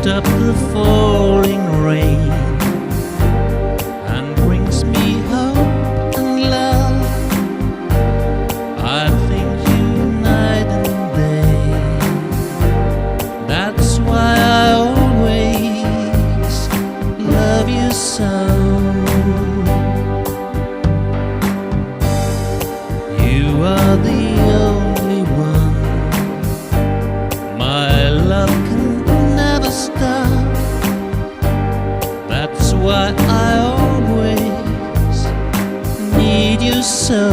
stop the falling rain and brings me hope and love. I think you night and day. That's why I always love you so. You are the only one. My love can never stop. That's why I always need you so.